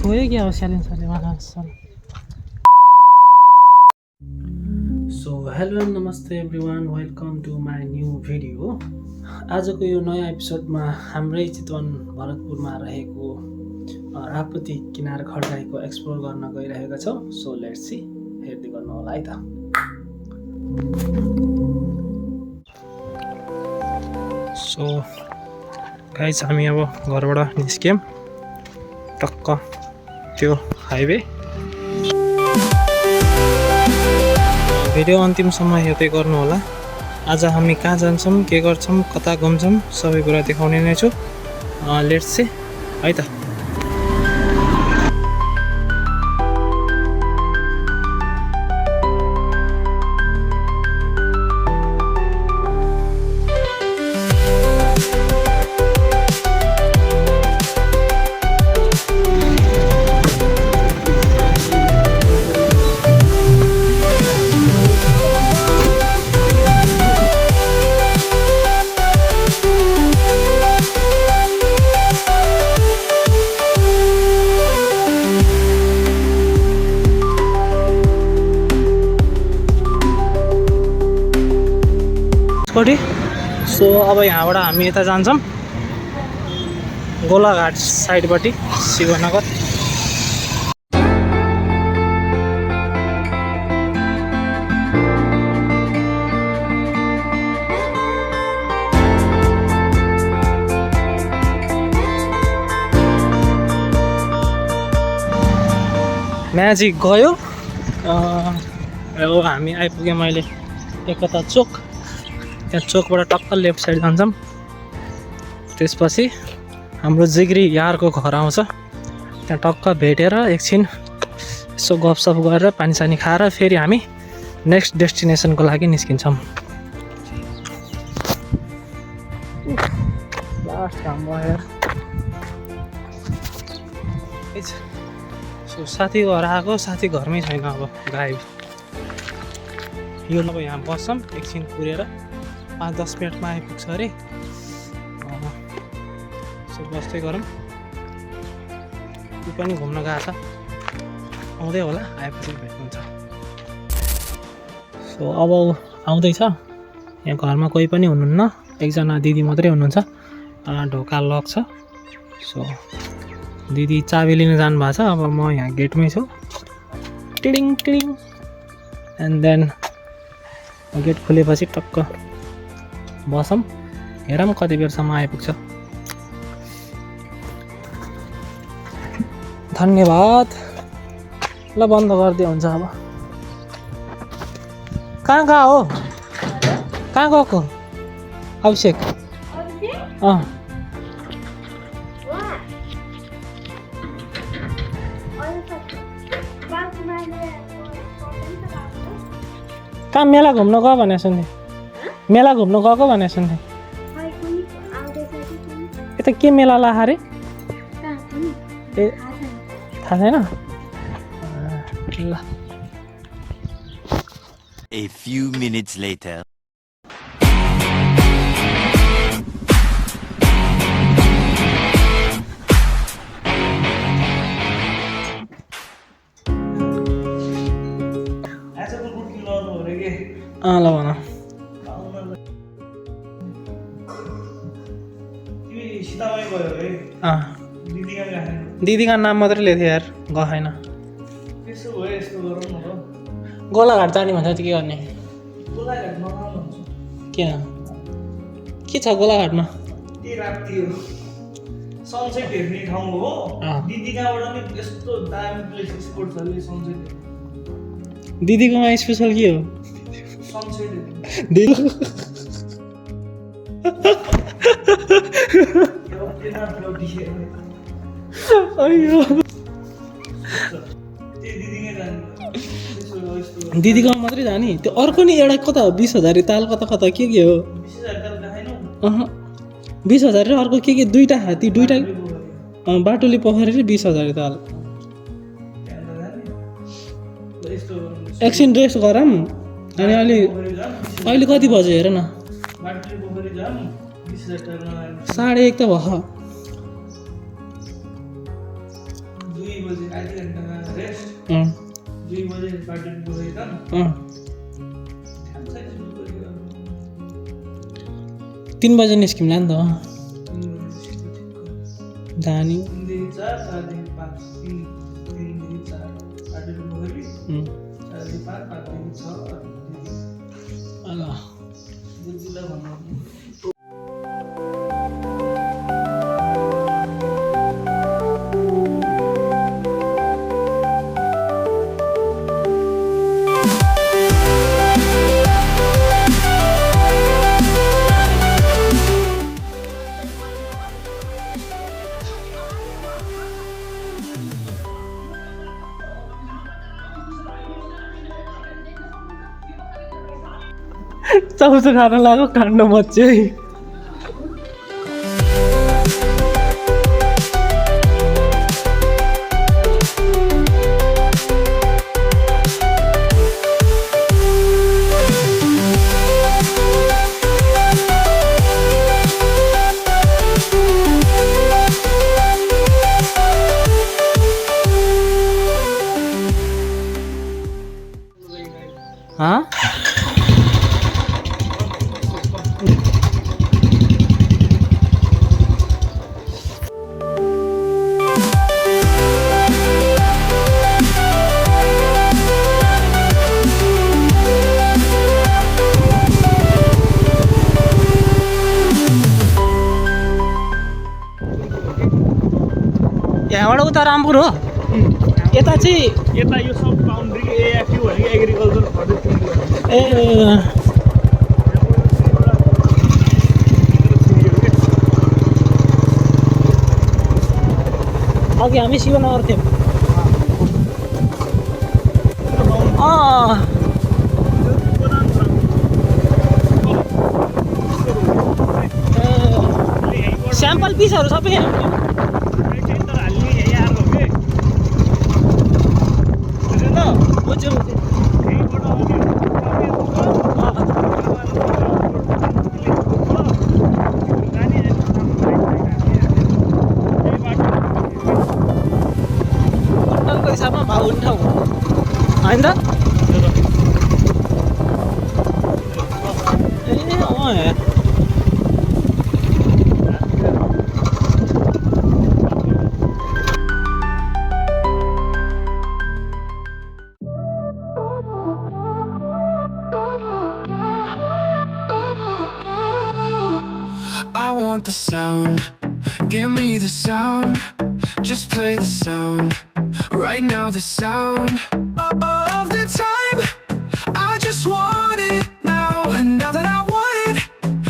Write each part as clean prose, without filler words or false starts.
सोए क्या हो स्यालिन सरले सो हेलो नमस्ते everyone, welcome to my new video. आजको यो नयाँ एपिसोडमा हाम्रै चितवन भरतपुरमा रहेको राप्ती किनार खड्काईको एक्सप्लोर गर्न गइरहेका छौँ। सो लेट्स सी, हेर्दै गर्नु होला है त। सो गाइस, हामी अब घरबाट निस्क्यौँ, टक्क त्यो हाइवे। भिडियो अन्तिमसम्म हेर्दै गर्नु होला। आज हामी कहाँ जान्छौँ, के गर्छौँ, कता घुम्छौँ, सबै कुरा देखाउने नै छु। लेट्स सी है त। सो अब यहाँबाट हामी यता जान्छौँ गोलाघाट साइडपट्टि, शिवनगर। म्याजिक गयो। अब हामी आइपुग्यौँ अहिले एकता चोक। त्यहाँ चोकबाट टक्क लेफ्ट साइड जान्छौँ। त्यसपछि हाम्रो जिग्री यारको घर आउँछ। त्यहाँ टक्क भेटेर एकछिन यसो गफसफ गरेर पानीसानी खाएर फेरि हामी नेक्स्ट डेस्टिनेसनको लागि निस्किन्छौँ। लास्ट काम भयो। सो साथी घर आएको, साथी घरमै छैन, अब गायब। यो अब यहाँ बस्छौँ, एकछिन कुरेर 5-10 मिनटमा आइपुग्छ अरे। सो बस्दै गरौँ। ऊ पनि घुम्न गएको छ, आउँदै होला, आएपछि भेट्नुहुन्छ। सो अब आउँदैछ। यहाँ घरमा कोही पनि हुनुहुन्न, एकजना दिदी मात्रै हुनुहुन्छ। ढोका लक छ। सो दिदी चाबी लिन जानुभएको छ। अब म यहाँ गेटमै छु। टिडिङ टिडिङ। एन्ड देन गेट खोलेपछि टक्क बसौँ, हेरौँ कति बेरसम्म आइपुग्छ। धन्यवाद। ल बन्द गरिदियो हुन्छ। अब कहाँ गएको हो, कहाँ गएको अभिषेक? कहाँ मेला घुम्न गयो भने सुन्थेँ, मेला घुम्न गएको भने सुन्थेँ। यता के मेला लाखा अरे? ए थाहा छैन। ल A few minutes later. ल भन। दिदीका नाम मात्रै लिएको थियो यार, गएन। गोलाघाट जाने भन्छ त के गर्ने? किन के छ गोलाघाटमा? सनसेट हेर्ने ठाउँ हो। दिदी कहाँबाट नि यस्तो दामी प्लेस स्पोट छ नि सनसेट। दिदीकोमा स्पेसल के हो? सनसेट दिदी दिदीकोमा मात्रै जाने? त्यो अर्को नि एउटा कता हो 20,000 ताल, कता कता के हो? 20,000 र अर्को के दुईटा हात्ती, दुईटा बाटुली पोखरी र 20,000 ताल। एकछिन रेस्ट गरौँ। अनि अहिले कति बज्यो हेर न? 1:30 त भयो। बजे आधी घन्टा रेस्ट अँ 2 बजे गार्डन गएर अँ 3 बजे निस्किउँला नि त जाने 4 चाउचो खान लाग्यो काण्ड मच्चे हाँ यहाँबाट उता रामपुर हो यता चाहिँ यता यो सब बाउन्ड्री एएफयू भनेको एग्रिकल्चर फरेस्ट ए अघि हामी शिवनगर थियौँ स्याम्पल पिसहरू सबै बुझ्यो क्विन्टलको हिसाबमा भाउ हुने ठाउँ होइन त ए अँ I want the sound, give me the sound, just play the sound, right now the sound of the time, I just want it now, and now that I want it,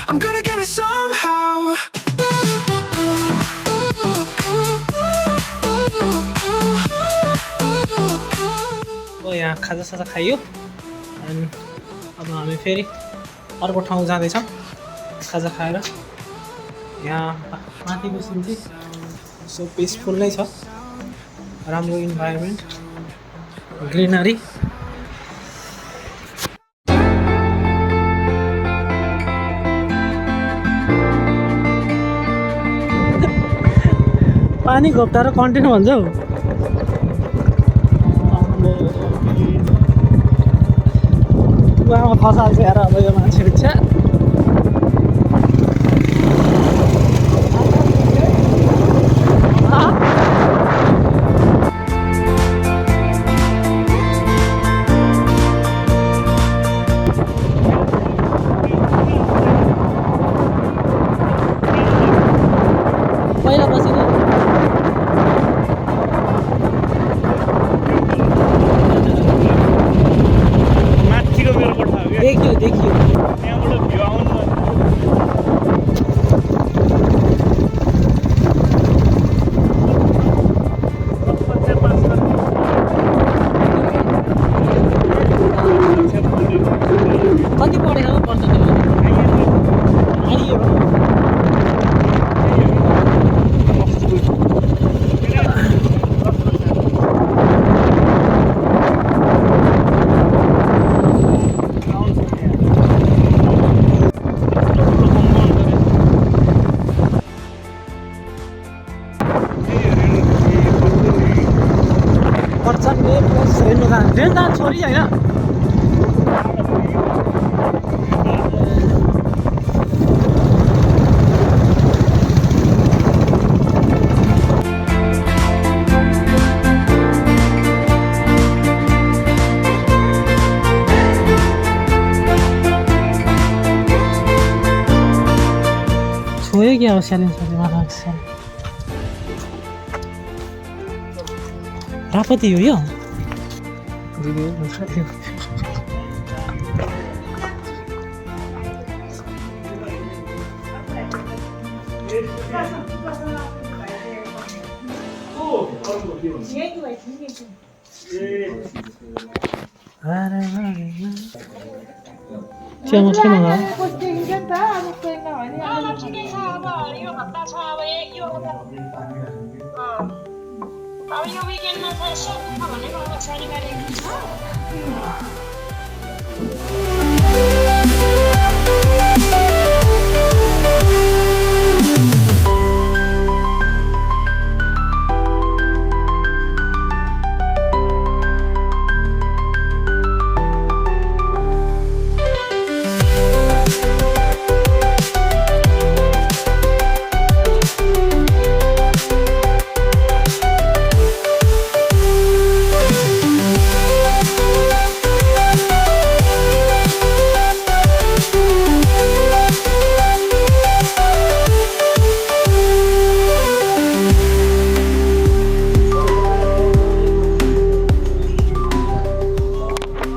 I'm gonna get it somehow. अब यहाँ खाजासाजा खाइयो अनि अब हामी फेरि अर्को ठाउँ जाँदैछौँ खाजा खाएर यहाँ माथि बस्नु चाहिँ सो पिसफुल नै छ राम्रो इन्भाइरोमेन्ट ग्रिनरी पानी घोप्टाएर कन्टेन्ट भन्छ हौ कुवामा फसाल्छ यार अब यो मान्छेहरू छ पहिला बसेको माथिको मेरो कोठा हो क्या देखियो देखियो त्यहाँबाट भ्यू आउनु कति पढेको पर्छ आइयो प्रचण्डले प्लस हेर्नु जान्छ छोरी होइन छोयो क्या हो स्यालेन्ज रापति हो यो चिया मात्रै मगा अब यो विकेन्डमा चाहिँ सोध्नु भनेको अब शनिबार हुन्छ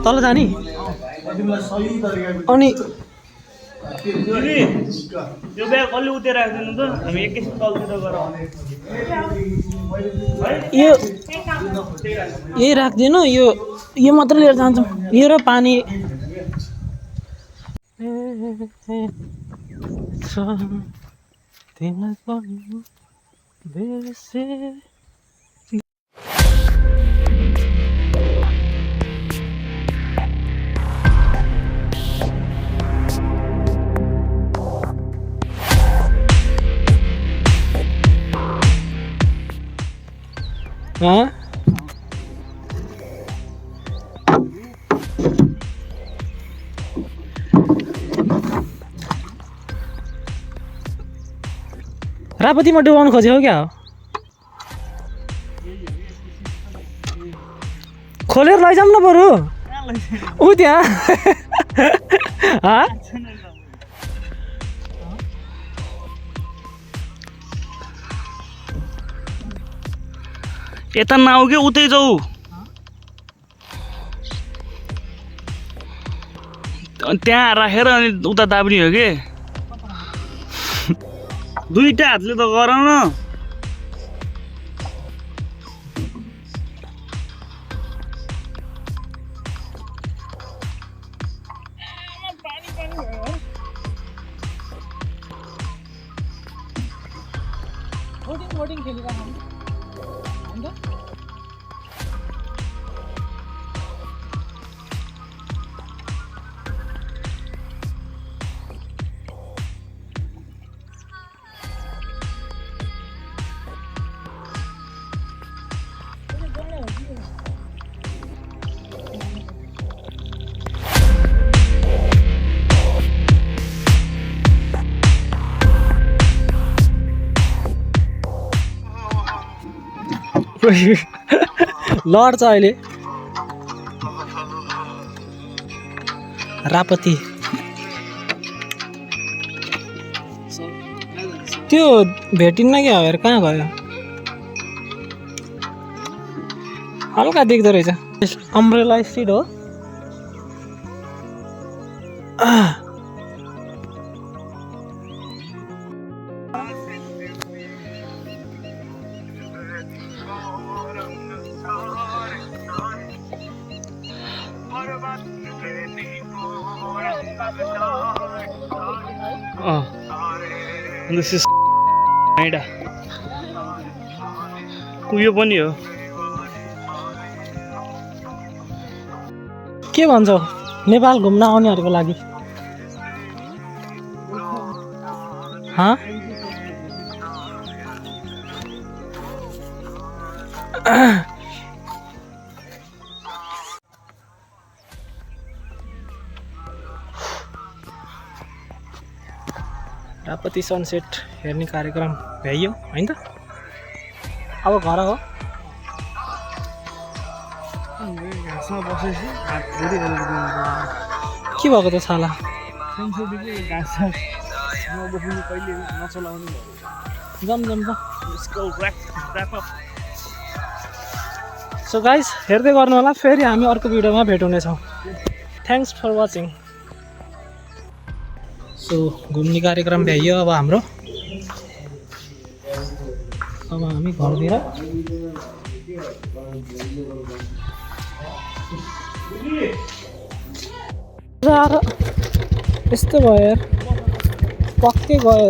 तल जाने अनि यो ब्याग कसले उतेर राख्दैन त हामी एकैछिन तलतिर गरौँ यो यही राख्दिनु यो मात्र लिएर जान्छौँ यो र पानी हाँ रापतीमा डुबाउनु खोज्यो क्या हो खोलेर लैजाऊँ न बरु ऊ त्यहाँ यता नआऊ कि उतै जाऊ त्यहाँ राखेर अनि उता दाब्ने हो कि दुईटा हातले त गर न लड्छ अहिले रापती त्यो भेटिन्न क्या हेर कहाँ गयो हल्का देख्दो रहेछ अम्ब्रेला स्ट्रिट हो This is कुयो पनि हो के भन्छौ नेपाल घुम्न आउनेहरूको लागि हाँ कति सनसेट हेर्ने कार्यक्रम भ्याइयो होइन त। अब घर हो घाँसमा बसेपछि हात धेरै के भएको त छाला सानोदेखि घाँसमा बस्नु कहिले नचलाउने जम जम त। Rap up. सो गाइस हेर्दै गर्नु होला, फेरि हामी अर्को भिडियोमा भेट हुनेछौँ। Thanks for watching. सो घुम्ने कार्यक्रम भ्याइयो अब हाम्रो। अब हामी घरतिर यस्तो भयो यार, पक्कै गयो